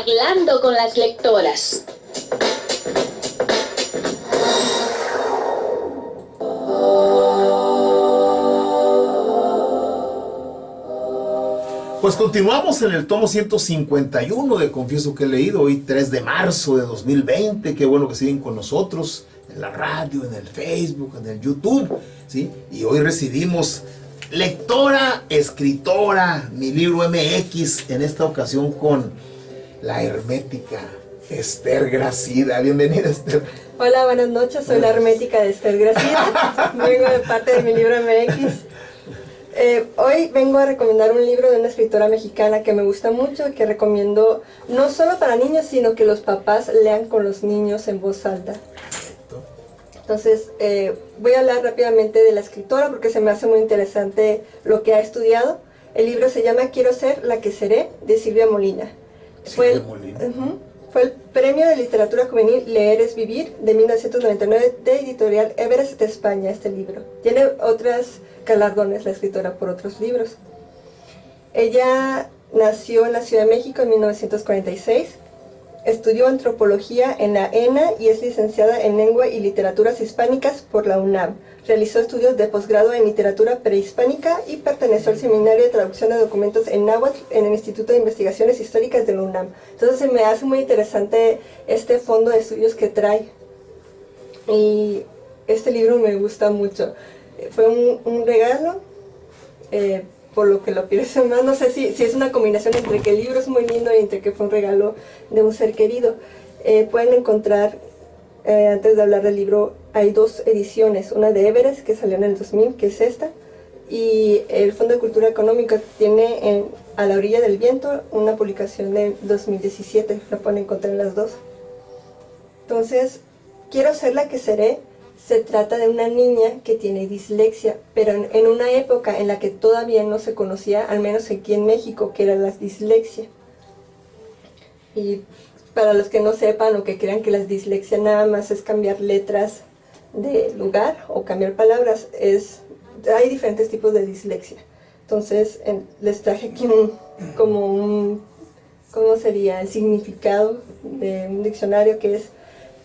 Charlando con las lectoras. Pues continuamos en el tomo 151 de Confieso que he leído, hoy 3 de marzo de 2020. Qué bueno que siguen con nosotros en la radio, en el Facebook, en el YouTube, ¿sí? Y hoy recibimos lectora, escritora, mi libro MX, en esta ocasión con la hermética Esther Gracida. Bienvenida, Esther. Hola, buenas noches, soy la hermética de Esther Gracida, vengo de parte de mi libro MX. Hoy vengo a recomendar un libro de una escritora mexicana que me gusta mucho y que recomiendo no solo para niños, sino que los papás lean con los niños en voz alta. Entonces, voy a hablar rápidamente de la escritora porque se me hace muy interesante lo que ha estudiado. El libro se llama Quiero ser la que seré, de Silvia Molina. Fue el Premio de Literatura Juvenil Leer es Vivir, de 1999, de editorial Everest de España, este libro. Tiene otras galardones la escritora por otros libros. Ella nació en la Ciudad de México en 1946, estudió antropología en la ENA y es licenciada en Lengua y Literaturas Hispánicas por la UNAM. Realizó estudios de posgrado en literatura prehispánica y perteneció al Seminario de Traducción de Documentos en Náhuatl en el Instituto de Investigaciones Históricas de la UNAM. Entonces se me hace muy interesante este fondo de estudios que trae. Y este libro me gusta mucho. Fue un regalo, por lo que lo pienso más. No sé si es una combinación entre que el libro es muy lindo y entre que fue un regalo de un ser querido. Pueden encontrar, antes de hablar del libro, hay dos ediciones, una de Everest que salió en el 2000, que es esta, y el Fondo de Cultura Económica tiene A la orilla del viento una publicación de 2017, la pueden encontrar en las dos. Entonces, Quiero ser la que seré se trata de una niña que tiene dislexia, pero en una época en la que todavía no se conocía, al menos aquí en México, que era la dislexia. Y para los que no sepan o que crean que la dislexia nada más es cambiar letras de lugar o cambiar palabras, hay diferentes tipos de dislexia. Entonces les traje aquí ¿cómo sería? El significado de un diccionario, que es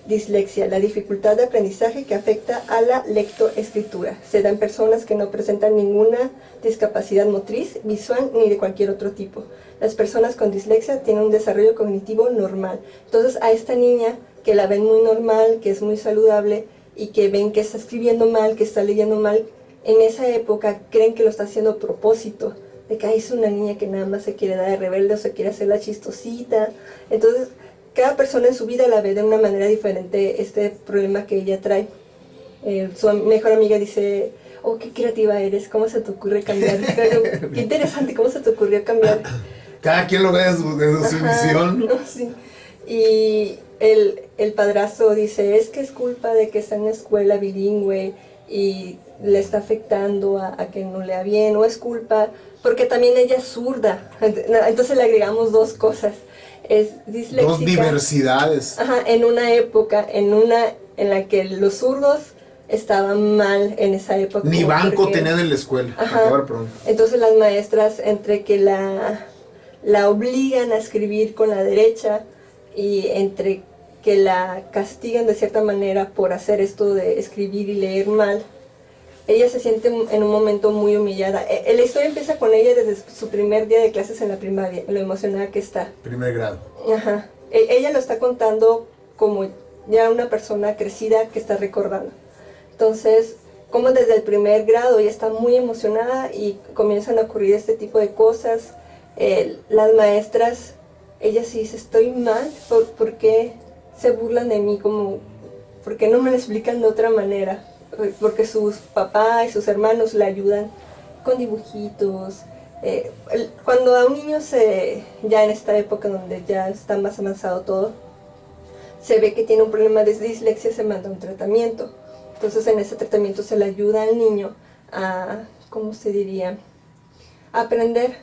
dislexia, la dificultad de aprendizaje que afecta a la lectoescritura. Se da en personas que no presentan ninguna discapacidad motriz, visual ni de cualquier otro tipo. Las personas con dislexia tienen un desarrollo cognitivo normal. Entonces a esta niña, que la ven muy normal, que es muy saludable y que ven que está escribiendo mal, que está leyendo mal, en esa época creen que lo está haciendo a propósito, de que es una niña que nada más se quiere dar de rebelde o se quiere hacer la chistosita. Entonces cada persona en su vida la ve de una manera diferente este problema que ella trae. Su mejor amiga dice: oh, qué creativa eres, ¿cómo se te ocurre cambiar? Qué interesante, ¿cómo se te ocurrió cambiar? Cada quien lo ve desde su visión. No, sí. Y el padrastro dice: es que es culpa de que está en una escuela bilingüe y le está afectando a que no lea bien, o es culpa porque también ella es zurda. Entonces le agregamos dos cosas. Es disléxica. Dos diversidades. Ajá, en una época en la que los zurdos estaban mal en esa época. Ni banco tenían en la escuela. Ajá. Entonces las maestras, entre que la obligan a escribir con la derecha y entre que la castigan de cierta manera por hacer esto de escribir y leer mal, ella se siente en un momento muy humillada. La historia empieza con ella desde su primer día de clases en la primaria, lo emocionada que está. Primer grado. Ajá. Ella lo está contando como ya una persona crecida que está recordando. Entonces, como desde el primer grado ella está muy emocionada y comienzan a ocurrir este tipo de cosas. Las maestras, ella sí dice: estoy mal, ¿por qué se burlan de mí? ¿Por qué no me lo explican de otra manera? Porque sus papás y sus hermanos le ayudan con dibujitos. Cuando a un niño ya en esta época donde ya está más avanzado todo, se ve que tiene un problema de dislexia, se manda un tratamiento. Entonces en ese tratamiento se le ayuda al niño a, ¿cómo se diría? Aprender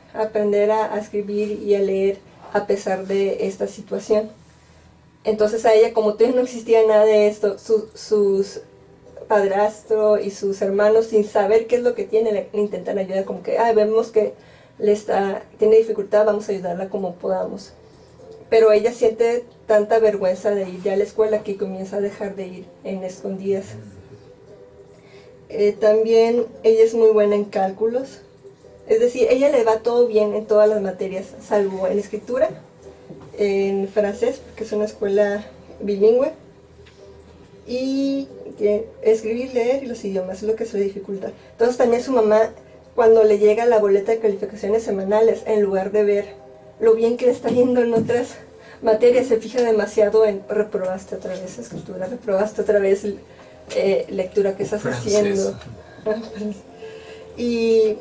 a escribir y a leer a pesar de esta situación. Entonces a ella, como todavía no existía nada de esto, sus padrastro y sus hermanos, sin saber qué es lo que tiene, le intentan ayudar, como que vemos que tiene dificultad, vamos a ayudarla como podamos. pero ella siente tanta vergüenza de ir ya a la escuela que comienza a dejar de ir en escondidas. También ella es muy buena en cálculos, es decir, ella le va todo bien en todas las materias, salvo en escritura, en francés, porque es una escuela bilingüe, y escribir, leer y los idiomas es lo que se le dificulta. Entonces también su mamá, cuando le llega la boleta de calificaciones semanales, en lugar de ver lo bien que le está yendo en otras materias, se fija demasiado en reprobaste otra vez escritura, reprobaste otra vez lectura, que estás haciendo. Y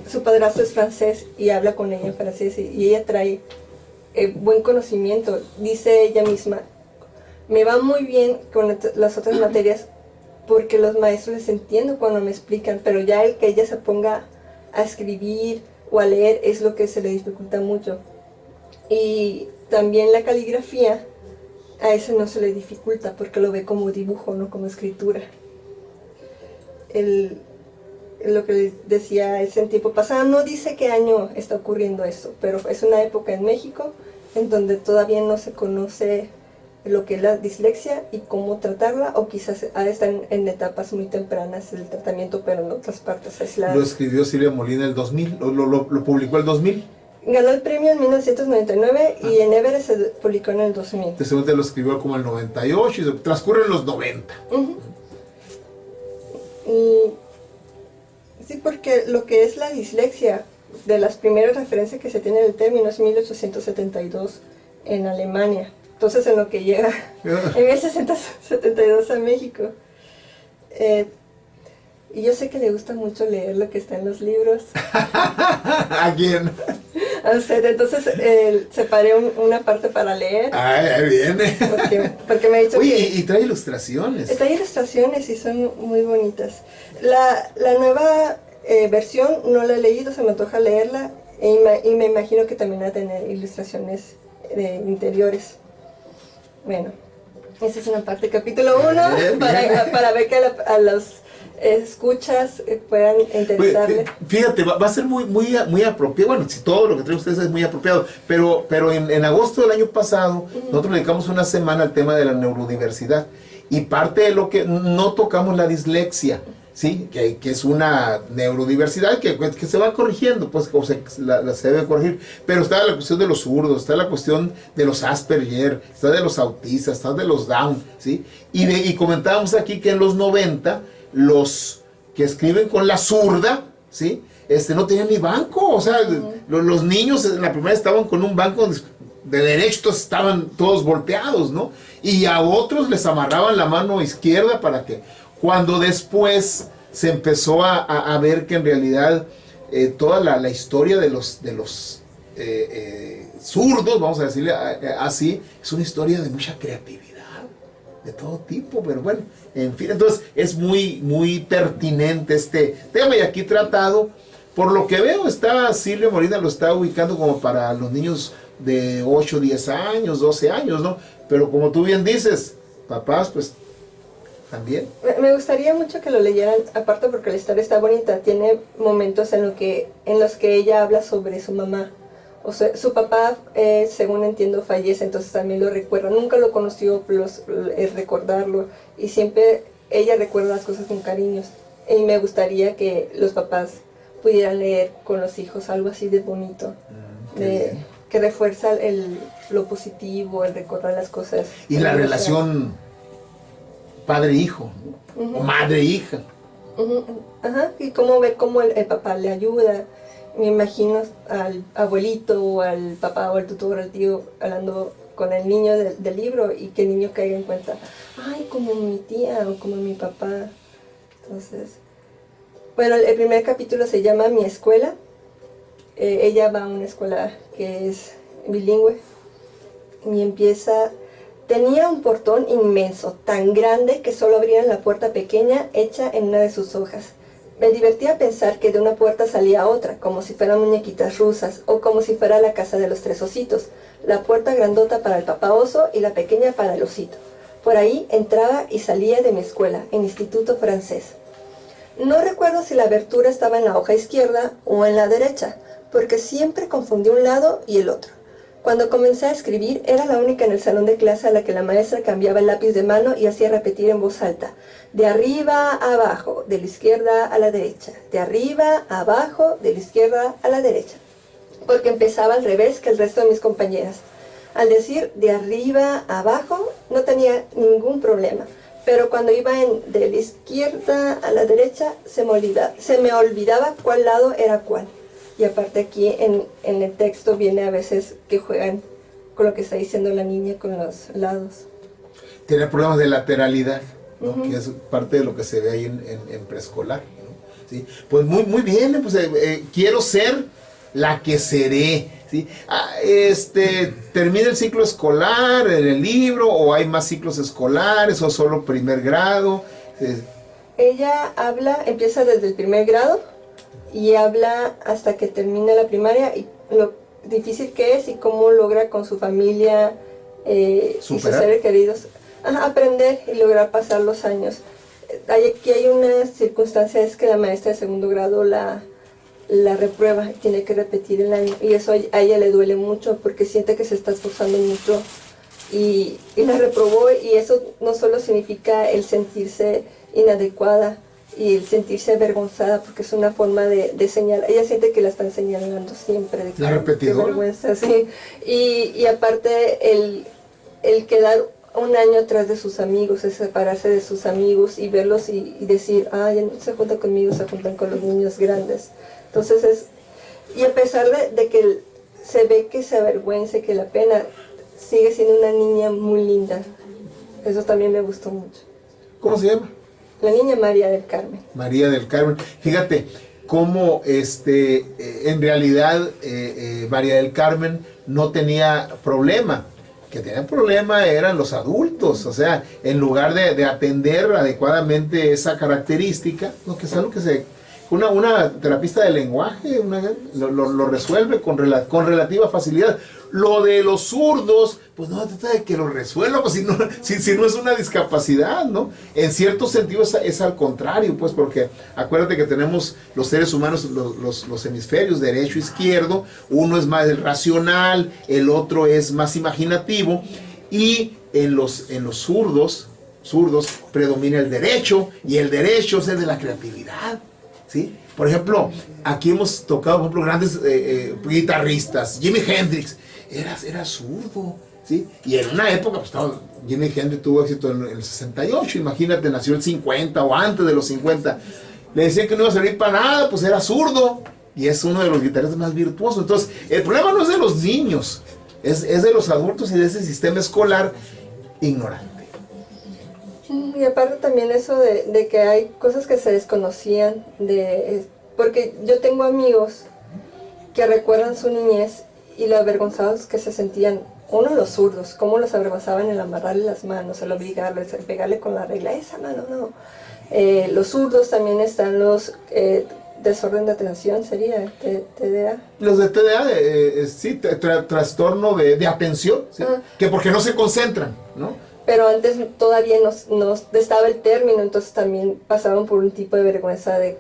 su padrastro es francés y habla con ella en francés y ella trae buen conocimiento. Dice ella misma, me va muy bien con las otras materias porque los maestros les entiendo cuando me explican, pero ya el que ella se ponga a escribir o a leer es lo que se le dificulta mucho. Y también la caligrafía, a eso no se le dificulta porque lo ve como dibujo, no como escritura. Lo que les decía es en tiempo pasado, no dice qué año está ocurriendo esto, pero es una época en México en donde todavía no se conoce lo que es la dislexia y cómo tratarla, o quizás ha de estar en etapas muy tempranas del tratamiento, pero en otras partes aisladas. Lo escribió Silvia Molina en el 2000, lo publicó el 2000. Ganó el premio en 1999 y en Everest se publicó en el 2000. De segundo lo escribió como el 98 y transcurren los 90. Sí, porque lo que es la dislexia, de las primeras referencias que se tiene del término es 1872 en Alemania. Entonces en lo que llega en 1672 a México. Y yo sé que le gusta mucho leer lo que está en los libros. ¿A quién? A usted, entonces separé una parte para leer. Ahí viene. Porque me ha dicho Oye, que... y trae ilustraciones. Trae ilustraciones y son muy bonitas. La nueva versión no la he leído, se me antoja leerla y me imagino que también va a tener ilustraciones interiores. Bueno, esa es una parte, capítulo 1, para ver que a los escuchas puedan interesarle. Fíjate, va a ser muy apropiado. Bueno, si todo lo que traen ustedes es muy apropiado, pero en agosto del año pasado nosotros dedicamos una semana al tema de la neurodiversidad y parte de lo que no tocamos la dislexia, ¿sí? Que es una neurodiversidad que se va corrigiendo, pues o sea, se debe corregir, pero está la cuestión de los zurdos, está la cuestión de los Asperger, está de los autistas, está de los Down, ¿sí? Y comentábamos aquí que en los 90 los que escriben con la zurda, ¿sí? No tenían ni banco, o sea, los niños en la primaria estaban con un banco de derecho, estaban todos golpeados, ¿no? Y a otros les amarraban la mano izquierda para que, cuando después se empezó a ver que en realidad toda la historia de los zurdos, vamos a decirle así, es una historia de mucha creatividad, de todo tipo, pero bueno, en fin, entonces es muy pertinente este tema y aquí tratado, por lo que veo, Silvia Molina lo está ubicando como para los niños de 8, 10 años, 12 años, ¿no? Pero como tú bien dices, papás, pues también. Me gustaría mucho que lo leyeran, aparte porque la historia está bonita, tiene momentos en los que ella habla sobre su mamá. O sea, su papá, según entiendo, fallece, entonces también lo recuerda. Nunca lo conoció, es recordarlo. Y siempre ella recuerda las cosas con cariños. Y me gustaría que los papás pudieran leer con los hijos algo así de bonito. Que refuerza lo positivo, el recordar las cosas. Y la relación padre-hijo, o madre-hija. Ajá, y cómo ver cómo el papá le ayuda. Me imagino al abuelito o al papá o al tutor o al tío hablando con el niño del libro y que el niño caiga en cuenta, ay, como mi tía o como mi papá. Entonces, bueno, el primer capítulo se llama Mi Escuela. Ella va a una escuela que es bilingüe y empieza... Tenía un portón inmenso, tan grande que solo abrían la puerta pequeña hecha en una de sus hojas. Me divertía pensar que de una puerta salía otra, como si fueran muñequitas rusas, o como si fuera la casa de los 3 ositos. La puerta grandota para el papá oso y la pequeña para el osito. Por ahí entraba y salía de mi escuela, en instituto francés. No recuerdo si la abertura estaba en la hoja izquierda o en la derecha, porque siempre confundí un lado y el otro. Cuando comencé a escribir, era la única en el salón de clase a la que la maestra cambiaba el lápiz de mano y hacía repetir en voz alta, de arriba a abajo, de la izquierda a la derecha, de arriba a abajo, de la izquierda a la derecha, porque empezaba al revés que el resto de mis compañeras. Al decir de arriba a abajo, no tenía ningún problema, pero cuando iba de la izquierda a la derecha, se me olvidaba cuál lado era cuál. Y aparte aquí en el texto viene a veces que juegan con lo que está diciendo la niña con los lados. Tiene problemas de lateralidad, ¿no? Que es parte de lo que se ve ahí en preescolar, ¿no? ¿Sí? Pues muy bien, pues quiero ser la que seré, ¿sí? ¿Termina el ciclo escolar en el libro o hay más ciclos escolares o solo primer grado? Ella empieza desde el primer grado y habla hasta que termina la primaria y lo difícil que es y cómo logra con su familia y sus seres queridos aprender y lograr pasar los años. Aquí hay una circunstancia, es que la maestra de segundo grado la reprueba, tiene que repetir el año y eso a ella le duele mucho porque siente que se está esforzando mucho y la reprobó, y eso no solo significa el sentirse inadecuada y el sentirse avergonzada, porque es una forma de señalar. Ella siente que la están señalando siempre. De la repetidora. Qué vergüenza, sí. Y aparte el quedar un año atrás de sus amigos, es separarse de sus amigos y verlos y decir, ya no se juntan conmigo, se juntan con los niños grandes. Entonces y a pesar de que se ve que se avergüenza, que la pena, sigue siendo una niña muy linda. Eso también me gustó mucho. ¿Cómo se llama? La niña María del Carmen. María del Carmen. Fíjate cómo en realidad María del Carmen no tenía problema. Que tenían problema eran los adultos. O sea, en lugar de atender adecuadamente esa característica, que es algo que una terapista de lenguaje lo resuelve con relativa facilidad. Lo de los zurdos, pues no se trata de que lo resuelva, pues si no es una discapacidad, ¿no? En cierto sentido es al contrario, pues, porque acuérdate que tenemos los seres humanos los hemisferios derecho e izquierdo. Uno es más racional, el otro es más imaginativo, y en los zurdos predomina el derecho, y el derecho es el de la creatividad, ¿sí? Por ejemplo, aquí hemos tocado, por ejemplo, grandes guitarristas. Jimi Hendrix era zurdo, ¿sí? Y en una época, pues Jimi Hendrix tuvo éxito en el 68, imagínate, nació el 50 o antes de los 50. Le decían que no iba a servir para nada, pues era zurdo, y es uno de los guitarristas más virtuosos. Entonces, el problema no es de los niños, es de los adultos y de ese sistema escolar ignorante. Y aparte también eso de que hay cosas que se desconocían, porque yo tengo amigos que recuerdan su niñez y lo avergonzados que se sentían, los zurdos, cómo los avergonzaban el amarrarle las manos, el obligarles, el pegarle con la regla, esa mano no. Los zurdos también están los desorden de atención, sería TDA. Los de TDA, sí, trastorno de atención, ¿sí? Que porque no se concentran, ¿no? Pero antes todavía no estaba el término, entonces también pasaban por un tipo de vergüenza de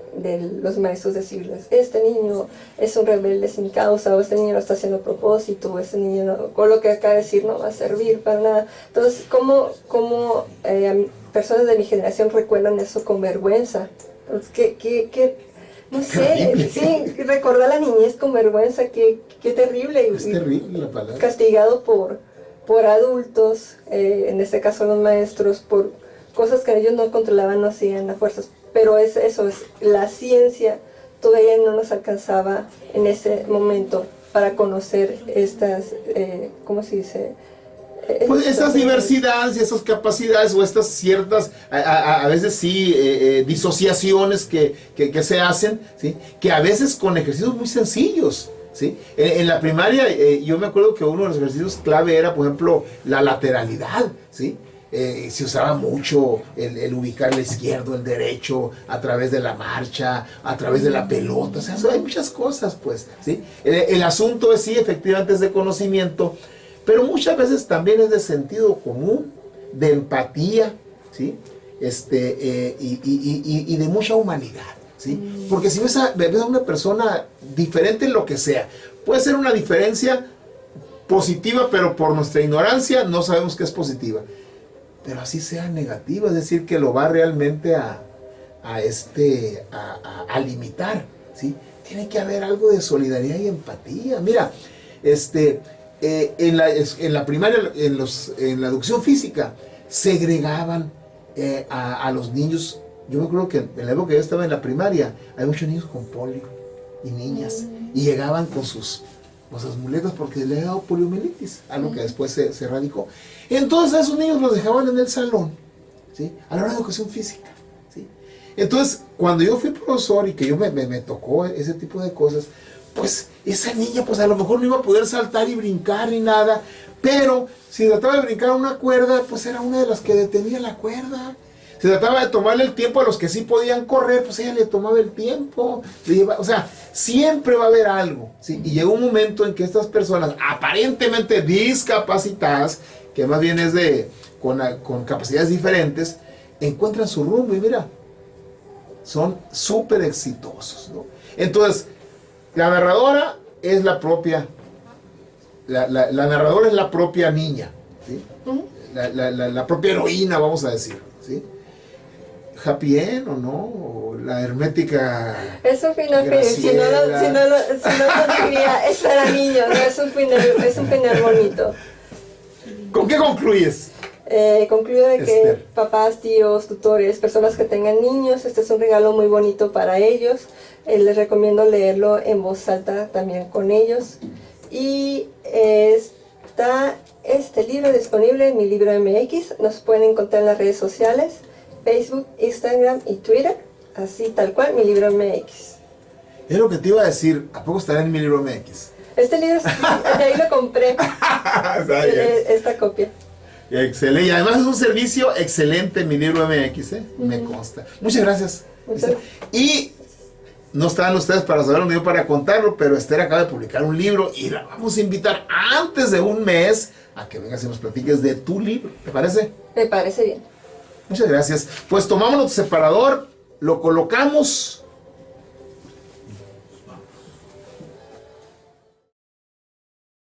los maestros decirles, este niño es un rebelde sin causa, o este niño lo está haciendo a propósito, o este niño no, o lo que acaba de decir no va a servir para nada. Entonces, ¿cómo personas de mi generación recuerdan eso con vergüenza? Entonces, no sé, sí, recordar la niñez con vergüenza, qué terrible. Es terrible la palabra. Castigado por adultos, en este caso los maestros, por cosas que ellos no controlaban, no hacían a fuerzas. Pero eso es la ciencia, todavía no nos alcanzaba en ese momento para conocer estas, ¿cómo se dice? Pues estas diversidades y esas capacidades o estas ciertas, a veces sí, disociaciones que se hacen, ¿sí? Que a veces con ejercicios muy sencillos, ¿sí? En la primaria yo me acuerdo que uno de los ejercicios clave era, por ejemplo, la lateralidad, ¿sí? Se usaba mucho el ubicar el izquierdo, el derecho, a través de la marcha, a través de la pelota, o sea, hay muchas cosas, pues, ¿sí? El asunto es, sí, efectivamente es de conocimiento, pero muchas veces también es de sentido común, de empatía, ¿sí? Y de mucha humanidad, ¿sí? Porque si ves a una persona diferente en lo que sea, puede ser una diferencia positiva, pero por nuestra ignorancia no sabemos que es positiva. Pero así sea negativa, es decir, que lo va realmente a limitar, ¿sí? Tiene que haber algo de solidaridad y empatía. Mira, en la primaria, en la educación física, segregaban a los niños. Yo me acuerdo que en la época que yo estaba en la primaria, hay muchos niños con polio y niñas, y llegaban con sus muletas porque le había dado poliomielitis, algo que después se erradicó. Entonces a esos niños los dejaban en el salón, ¿sí? A la hora de educación física, ¿sí? Entonces, cuando yo fui profesor y que yo me tocó ese tipo de cosas, pues esa niña pues a lo mejor no iba a poder saltar y brincar ni nada, pero si trataba de brincar una cuerda, pues era una de las que detenía la cuerda. Si trataba de tomarle el tiempo a los que sí podían correr, pues ella le tomaba el tiempo. O sea, siempre va a haber algo, ¿sí? Y llegó un momento en que estas personas aparentemente discapacitadas, que más bien es con capacidades diferentes, encuentran su rumbo y mira, son súper exitosos, ¿no? Entonces, la narradora es la propia, la narradora es la propia niña, ¿sí? La propia heroína, vamos a decir, ¿sí? Happy End o no, o la hermética. Es un final feliz. Si no lo diría, es para niños, no es un final bonito. ¿Con qué concluyes? Concluyo de que Esther. papás, tíos, tutores, personas que tengan niños, este es un regalo muy bonito para ellos. Les recomiendo leerlo en voz alta también con ellos. Y está este libro disponible en Mi Libro MX. Nos pueden encontrar en las redes sociales, Facebook, Instagram y Twitter. Así tal cual, Mi Libro MX. Es lo que te iba a decir. ¿A poco estará en Mi Libro MX? Este libro, de ahí lo compré, esta copia. Excelente. Y además es un servicio excelente, Mi Libro MX, ¿eh? Me consta. Muchas gracias. Muchas. Y no estaban ustedes para saberlo ni yo para contarlo, pero Esther acaba de publicar un libro y la vamos a invitar antes de un mes a que vengas y nos platiques de tu libro. ¿Te parece? Me parece bien. Muchas gracias. Pues tomamos nuestro separador, lo colocamos